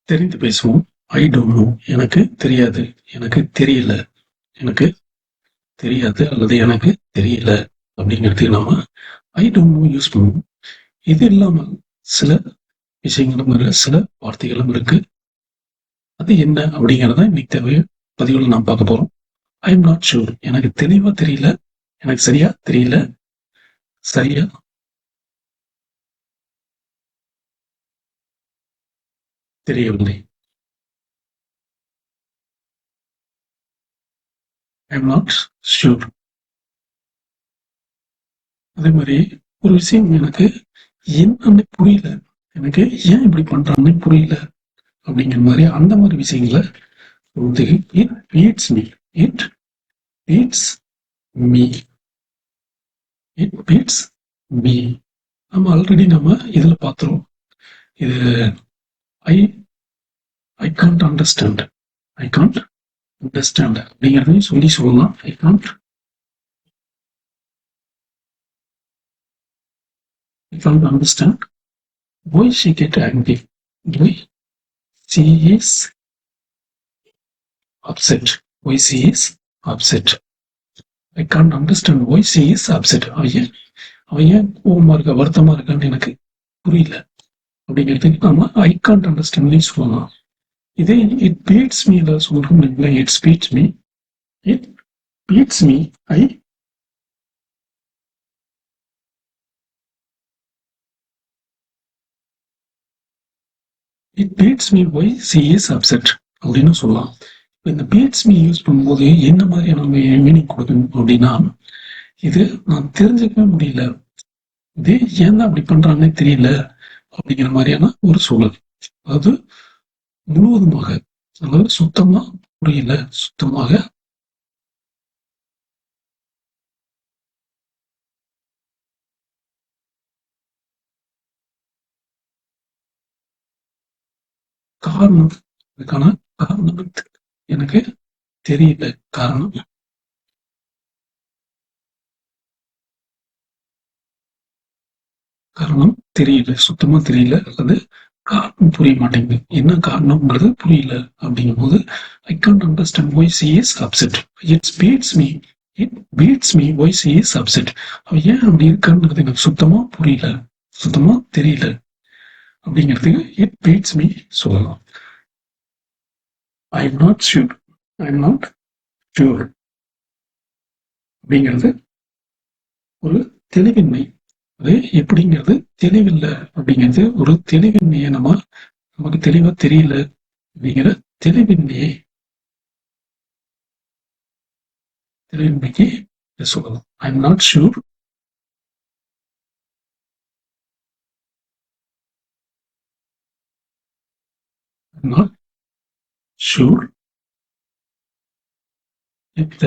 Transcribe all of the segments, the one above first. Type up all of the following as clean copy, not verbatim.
தெரிந்து பேசுவோம். ஐ don't no. எனக்கு தெரியாது. எனக்கு தெரியல. எனக்கு தெரியாது அல்லது எனக்கு தெரியல அப்படிங்கிறதுக்கு நாம ஐ டோன்ட் நோ யூஸ் பண்ணுவோம். இது இல்லாம சில விஷயங்களும் சில வார்த்தைகளும் இருக்கு. அது என்ன அப்படிங்கிறத இன்னைக்கு பதிவுல நாம் பார்க்க போறோம். ஐ எம் நாட் ஷூர். எனக்கு தெளிவா தெரியல. எனக்கு சரியா தெரியல. சரியா தெரியவில்லை. ஐ எம் நாட் ஷூர். அதே மாதிரி ஒரு விஷயம் எனக்கு என்னன்னு புரியல. எனக்கு ஏன் இப்படி பண்றான்னு புரியல அப்படிங்கிற மாதிரி அந்த மாதிரி விஷயங்களை வந்து it beats me. It beats me. It beats me. நம்ம இதுல பாத்துறோம். இது I I can't understand. I can't understand அப்படிங்கிறதையும் சொல்லலாம். I can't understand why she get angry. Why she is upset. Why she is upset. I can't understand why she is upset. அவன் ஏன் கோவமா இருக்கா, வருத்தமா இருக்கான்னு எனக்கு புரியல அப்படிங்கிறதுக்கு நாம ஐ கான்ட் அண்டர்ஸ்டாண்ட் சொல்லலாம். இதே இட் பீட்ஸ் மீ சொல்றோம் இல்லைங்களா, it beats me. It beats me. I it beats me why she is upset அப்படின்னு சொல்லலாம். இந்த பீட்ஸ் மீ யூஸ் பண்ணும்போது என்ன மாதிரியான மீனிங் கொடுக்கணும் அப்படின்னா, இது நான் தெரிஞ்சுக்கவே முடியல, இது ஏன் தான் அப்படி பண்றாங்கன்னே தெரியல அப்படிங்கிற மாதிரியான ஒரு சூழல். அதாவது முழுவதுமாக, அதாவது சுத்தமா புரியல, சுத்தமாக காரணம், அதுக்கான காரணம் எனக்கு தெரியல. காரணம் காரணம் தெரியல, சுத்தமா தெரியல, அல்லது காரணம் புரிய மாட்டேங்குது. என்ன காரணம்ன்றது புரியல அப்படிங்கும் போது I can't understand why she is upset. It's beats me. It beats me why she is upset. அவ ஏன் அப்படி இருக்கான்றது எனக்கு சுத்தமா புரியல, சுத்தமா தெரியல அப்படிங்கிறதுக்கு இட் பீட்ஸ் மீ சொல்லலாம். I am not sure. I am not sure அப்படிங்கிறது ஒரு தெளிவின்மை. அது எப்படிங்கிறது தெளிவில்லை அப்படிங்கிறது ஒரு தெளிவின்மையை நமக்கு தெளிவா தெரியல அப்படிங்கிற தெளிவின்மையை தெளிவின்மைக்கு சொல்லலாம். I am not sure. I am not sure if the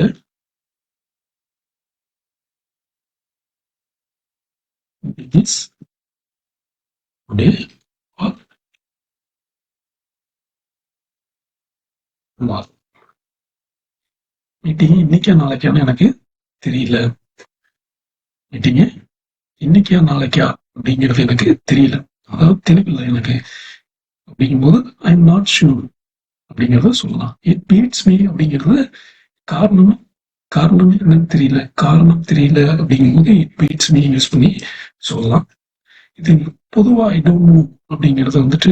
is today or not. Meeting இன்னைக்கா நாளைக்கான்னு எனக்கு தெரியல. மீட்டிங் இன்னைக்கா நாளைக்கா அப்படிங்கிறது எனக்கு தெரியல, அதாவது தெளிவில்லை எனக்கு அப்படிங்கும்போது ஐ எம் நாட் ஷூர் அப்படிங்கிறத சொல்லலாம். இட் பீட்ஸ் மீ அப்படிங்கிறது காரணம். காரணம் என்னன்னு தெரியல, காரணம் தெரியல அப்படிங்கும்போது இட் பீட்ஸ் மீ யூஸ் பண்ணி சொல்லலாம். இது பொதுவா ஐ டோன்ட் நோ அப்படிங்கிறது வந்துட்டு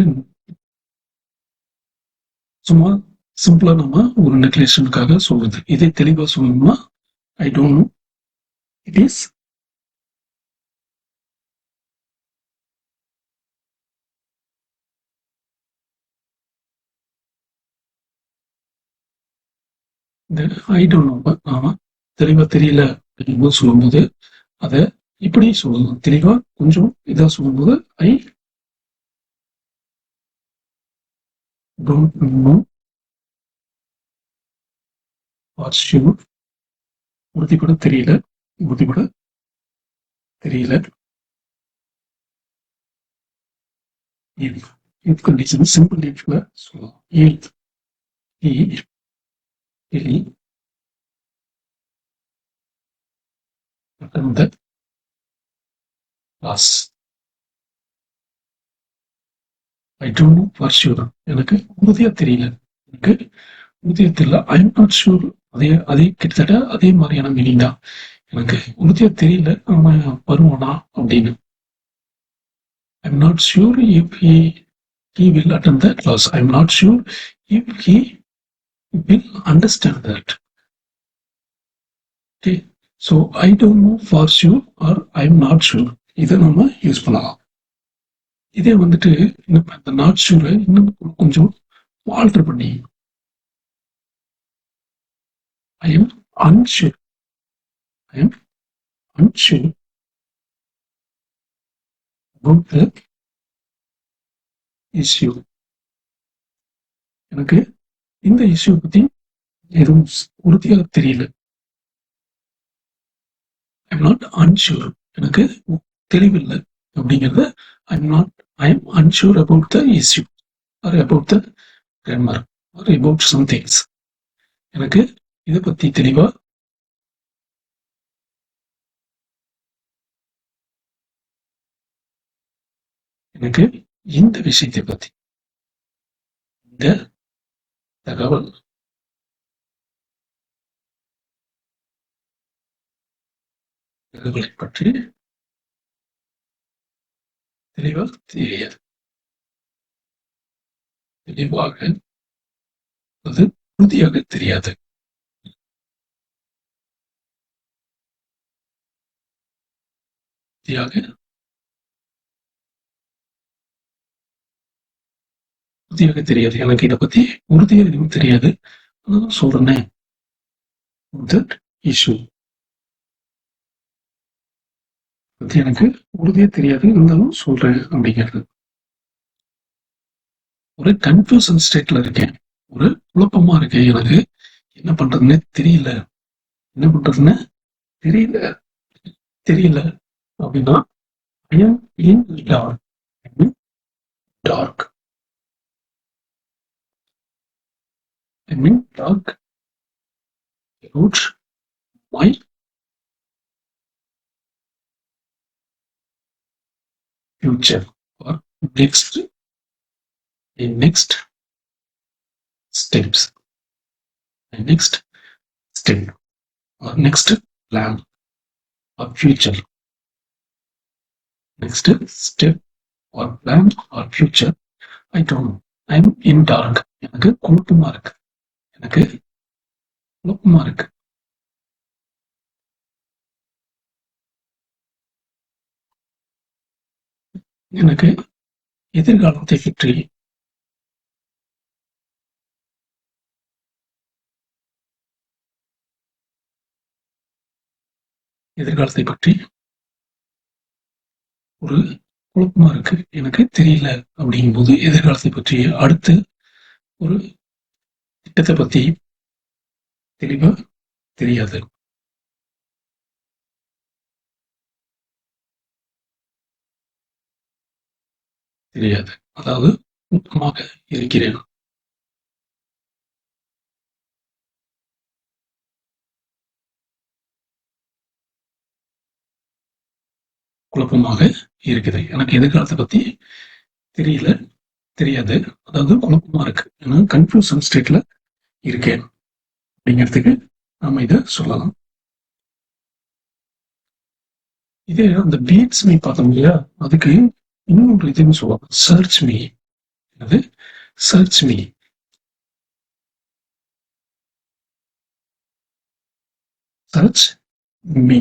சும்மா சிம்பிளா நம்ம ஒரு நெக்லேஷனுக்காக சொல்றது. இதே தெளிவா சொல்லணும்னா ஐ don't no it is I don't no. நாம தெளிவா தெரியல அப்படிங்கும்போது சொல்லும்போது அதை இப்படி சொல்லலாம். தெளிவா கொஞ்சம் இதா சொல்லும்போது I don't know or sure. உறுதிப்பட தெரியல, உறுதிப்பட தெரியல. இஃப் இஃப் கண்டிஷன் சிம்பிள் இஃப்ல சொல்லலாம். இஃப் இலி அந்த லாஸ் I don't know for sure. எனக்கு உறுதியா தெரியல. எனக்கு உறுதியா தெரியல. I am not sure. அதே அதே கிட்டத்தட்ட அதே மாதிரியான மீனிங் தான். எனக்கு உறுதியா தெரியல அவன் வருவானா அப்படின்னு. ஐ am not sure if he will attend the class. I am not sure if he will understand that. Okay. So I don't know for sure or I am not sure. இதை நம்ம use பண்ணலாம். இதே வந்துட்டு நம்ம இந்த not ஷூரை இன்னும் கொஞ்சம் alter பண்ணி I am unsure. I am unsure about the issue. எனக்கு இந்த இஷ்யூ பத்தி எதுவும் உறுதியாக தெரியல. I am not unsure. எனக்கு தெளிவில்லை அப்படிங்கிறத I am unsure about the issue or about the grammar or about some things. எனக்கு இதை பத்தி தெளிவா எனக்கு இந்த விஷயத்தை பத்தி இந்த தகவல் தகவலை பற்றி தெளிவாக தெரியாது. தெளிவாக அது உறுதியாக தெரியாது. உறுதியாக தெரியாது. எனக்கு இதை பத்தி உறுதியாக எதுவும் தெரியாது. சொல்றேன் இஷ்யூ பத்தி எனக்கு உறுதியா தெரியாது, இருந்தாலும் சொல்றேன் அப்படிங்கிறது. ஒரு கன்ஃபியூசன் ஸ்டேட்ல இருக்கேன். ஒரு குழப்பமா இருக்கேன். எனக்கு என்ன பண்றதுன்னு தெரியல. என்ன பண்றதுன்னு தெரியல தெரியல அப்படின்னா I am in dark. Dark. I mean dark about my future or next steps, my next step or next plan or future. Next step or plan or future. I don't know. I'm in dark. எனக்கு குழப்பமா இருக்கு. எனக்கு குழப்பமா இருக்கு. எனக்கு எதிர்காலத்தை பற்றி ஒரு குழப்பமா இருக்கு. எனக்கு தெரியல அப்படிங்கும்போது எதிர்காலத்தை பற்றி அடுத்து ஒரு திட்டத்தை பத்தி தெளிவா தெரியாது. அதாவது குழப்பமாக இருக்கிறேன். குழப்பமாக இருக்குது. எனக்கு எதிர்காலத்தை பத்தி தெரியல, தெரியாது. அதாவது குழப்பமா இருக்கு. ஏன்னா கன்ஃபியூசன் ஸ்டேட்ல இருக்கேன் அப்படிங்கிறதுக்கு நாம இதை சொல்லலாம். இதே அந்த பீட்ஸ் மீ பார்த்தோம் இல்லையா, அதுக்கு இன்னொரு இதுன்னு சொல்லுவாங்க, சர்ச் மீ. அது search me. Search me.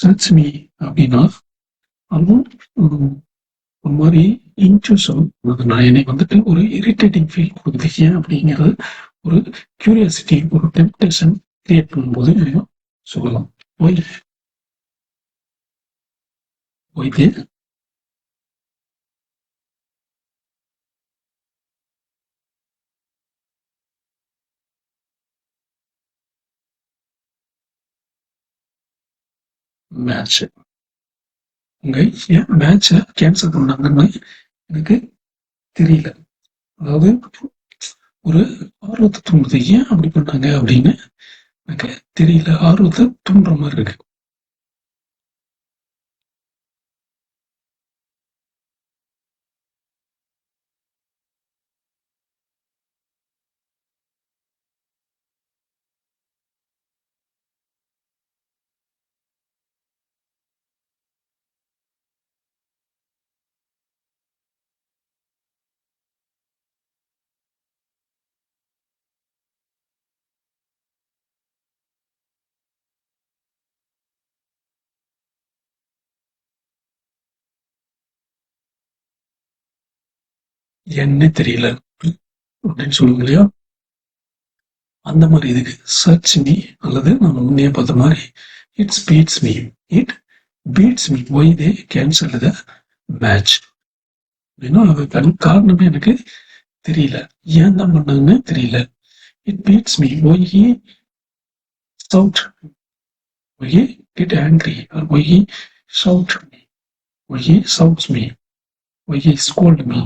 Search me அப்படின்னா அதுவும் ஒரு மாதிரி இன்ட்யூஷன். நான் என்னை வந்துட்டு ஒரு இரிட்டேட்டிங் ஃபீல் கொடுக்குது. ஏன் அப்படிங்கிறது ஒரு கியூரியாசிட்டி, ஒரு டெம்ப்டேஷன் கிரியேட் பண்ணும்போது நம்ம சொல்லலாம். போயிட்டு மேட்ச் உங்க ஏன் மேட்சை கேன்சல் பண்ணாங்கன்னு எனக்கு தெரியல. அதாவது ஒரு ஆர்வத்தை தூண்டுது. ஏன் அப்படி பண்ணாங்க அப்படின்னு எனக்கு தெரியல. ஆர்வத்தை தூண்டுற மாதிரி இருக்கு. ஏன்னே தெரியல அப்படின்னு சொல்லுவோம் இல்லையா? அந்த மாதிரி இதுக்கு சர்ச் மீ, அல்லது நம்ம முன்னே பார்த்த மாதிரி it's beats me. It beats me why they cancel the match அப்படின்னா அதுக்கான காரணமே எனக்கு தெரியல, ஏன் தான் பண்ணாங்கன்னு தெரியல. It beats me why he shout, why he get angry, why he shout me, why he shouts me, why he scold me.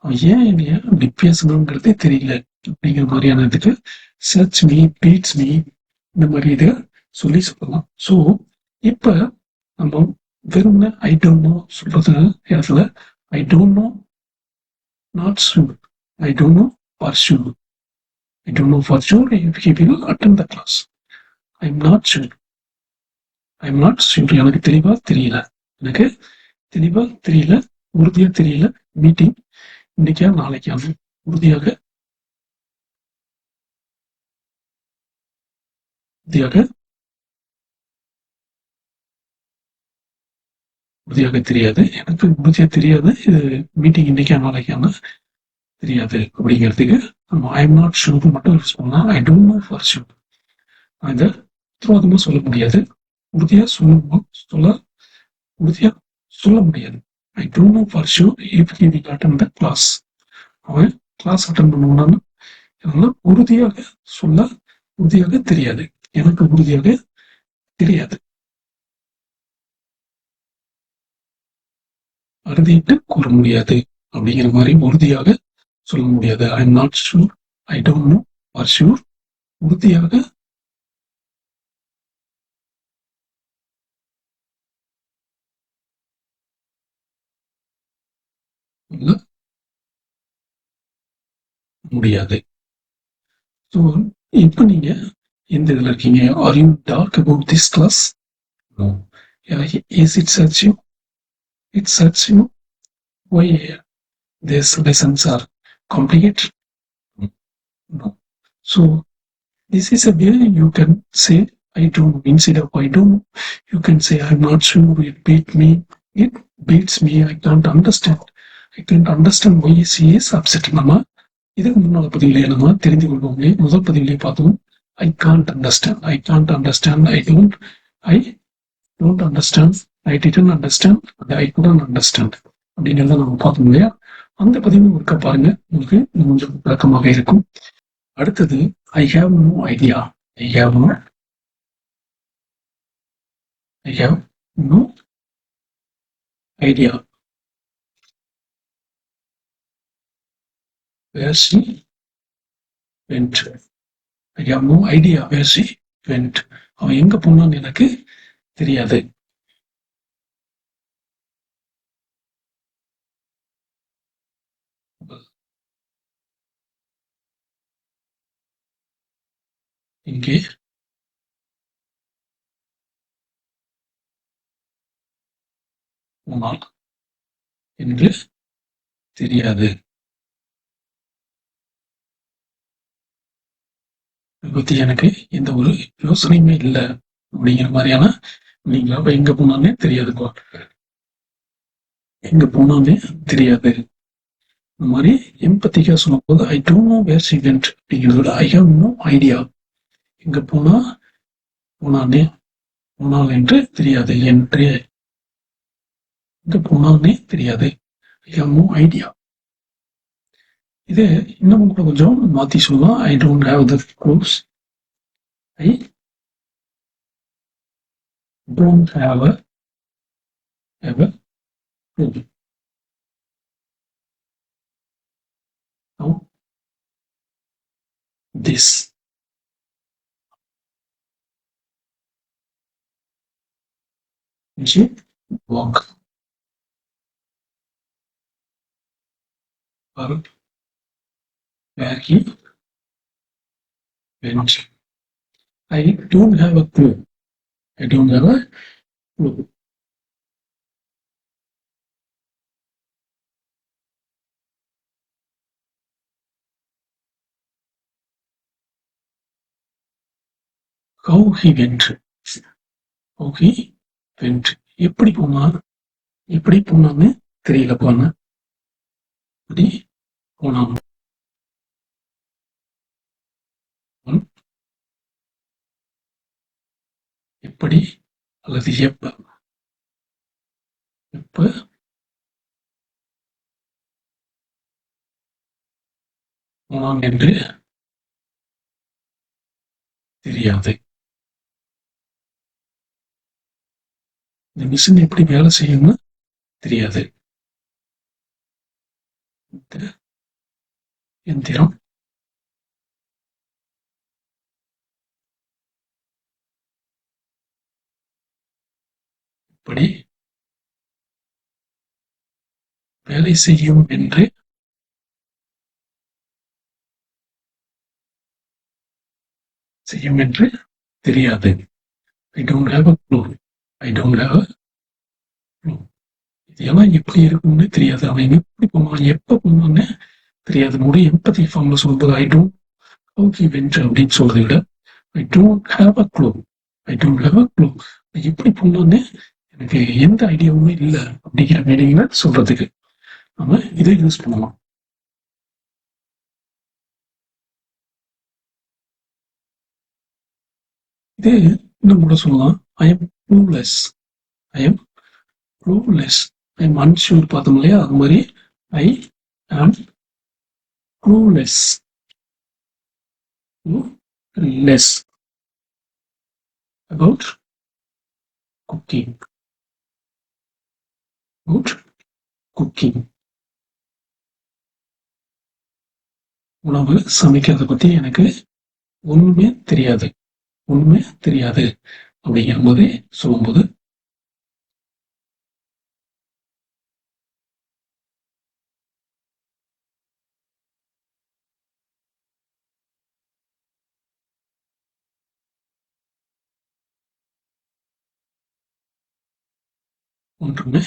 அவன் ஏன் என்னைய அப்படி பேசணுங்கிறதே தெரியல அப்படிங்கிற மாதிரியான இதுக்கு சர்ச் மீ, பீட்ஸ் மீ, இந்த மாதிரி இதை சொல்லலாம். ஸோ இப்ப நம்ம வெறும்ன ஐ டோன்ட் நோ சொல்றது இடத்துல I don't know not sure, I don't know for sure, I don't know for sure if he will attend the class. I am not sure, I am not sure, எனக்கு தெளிவா தெரியல, எனக்கு தெளிவா தெரியல, உறுதியா தெரியல, மீட்டிங் இன்னைக்கா நாளைக்கா உறுதியாக உறுதியாக உறுதியாக தெரியாது, எனக்கு உறுதியா தெரியாது இது மீட்டிங் இன்னைக்கா நாளைக்கான தெரியாது அப்படிங்கிறதுக்கு நம்ம ஐ எம் நாட் ஷூர் மட்டும் யூஸ் பண்ணலாம். I don't know for sure இதை உத்தரவாதமா சொல்ல முடியாது, உறுதியா சொல்ல உறுதியா சொல்ல முடியாது. I don't know for sure if he will attend the class. அவன் கிளாஸ் அட்டன் பண்ணுவானான்னு என்னால உறுதியாக சொல்ல உறுதியாக தெரியாது, எனக்கு உறுதியாக தெரியாது, அறுதிட்டு கூற முடியாது அப்படிங்கிற மாதிரி உறுதியாக சொல்ல முடியாது. I am not sure, I don't know for sure, உறுதியாக சொல்ல முடியாது. ஸோ இப்போ நீங்க எந்த இதுல இருக்கீங்க? Are you talk about this class? No. Is it search you? It search you why these lessons are complicated? No. So this is a way you can say I don't, instead of I don't, you can say I'm not sure, it beat me, it beats me, I can't understand. I can't understand why she is upset. நம்ம இதுக்கு முன்னாள் பதிவுலேயே நம்ம தெரிந்து கொள்வோமே, முதல் பதிவிலேயே பார்த்தோம் ஐ can't understand, I can't understand, I don't understand, I didn't understand, I couldn't understand அப்படிங்கிறத நம்ம பார்த்தோம் இல்லையா? அந்த பதிவும் இருக்க பாருங்க, உங்களுக்கு கொஞ்சம் விளக்கமாக இருக்கும். அடுத்தது I have no idea. I have no idea where she went. I have no idea where she went. அவன் எங்க போனான்னு எனக்கு தெரியாது. இங்கே போனால் என்று தெரியாது. இதை பத்தி எனக்கு எந்த ஒரு யோசனையுமே இல்லை அப்படிங்கிற மாதிரியான, நீங்களா எங்க போனானே தெரியாதுப்பா, எங்க போனானே தெரியாது. இந்த மாதிரி எம்பத்திக்கா சொல்லும் போது I don't know where she went அப்படிங்கிறதோட ஐ ஹாவ் நோ ஐடியா, எங்க போனானே போனால் என்று தெரியாது, என்று எங்க போனானே தெரியாது. I have no idea. இது இன்னமும் கூட கொஞ்சம் மாத்தி சொல்லலாம். I don't have the clues, I don't have a clue. Now this walk or where he went. I don't have a clue. I don't have a clue. How he went. How he went. எப்படி போனான்னு தெரியல போன. அப்படி போனான், அவன் எப்படி அல்லது எப்ப போனான் என்று தெரியாது. இந்த மிஷின் எப்படி வேலை செய்யும்னு தெரியாது. இந்த எந்திரம் எப்படி வேலை செய்யும் என்று தெரியாது. I don't have a clue. I don't have a clue. இதெல்லாம் எப்படி இருக்கும்னு தெரியாது. அவன் எப்படி போனான், எப்ப போனான்னு தெரியாது. நம்முடைய எம்பத்தி ஃபார்ம்ல சொல்லும்போது I don't have he went அப்படின்னு சொல்றதை விட I don't have a clue. I don't have a clue. எப்படி போனான்னு எனக்கு எந்த ஐடியாவுமே இல்லை அப்படிங்கிற மீனிங்ல சொல்றதுக்கு நம்ம இதை யூஸ் பண்ணலாம். இதே இன்னும் கூட சொல்லலாம். I M clueless. I am clueless. I am unsure பார்த்தோம் இல்லையா, அது மாதிரி ஐ ஆம் clueless. Clueless about cooking. About cooking. உணவு சமைக்கிறத பத்தி எனக்கு ஒண்ணுமே தெரியாது. ஒண்ணுமே தெரியாது அப்படிங்கிற போதே சொல்லும்போது ஒன்றுமே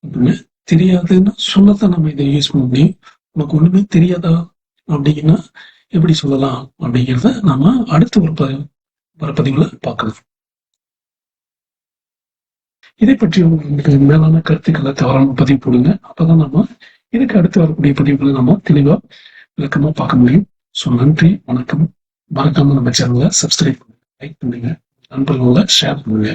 ஒன்றுமே தெரியாதுன்னு சொல்லத்தான் நம்ம இதை யூஸ் பண்ண முடியும். உனக்கு ஒண்ணுமே தெரியாதா அப்படின்னா எப்படி சொல்லலாம் அப்படிங்கிறத நாம அடுத்த ஒரு பதிவுல பார்க்கலாம். இதை பற்றி உங்களுக்கு மேலான கருத்துக்களை தவறான பதிவு போடுங்க. அப்பதான் நம்ம இதுக்கு அடுத்து வரக்கூடிய பதிவுகளை நம்ம தெளிவா விளக்கமா பார்க்க முடியும். ஸோ நன்றி, வணக்கம். மறக்காம நம்ம சேனலை சப்ஸ்கிரைப் பண்ணுங்க, லைக் பண்ணுங்க, நண்பர்களோட ஷேர் பண்ணுங்க.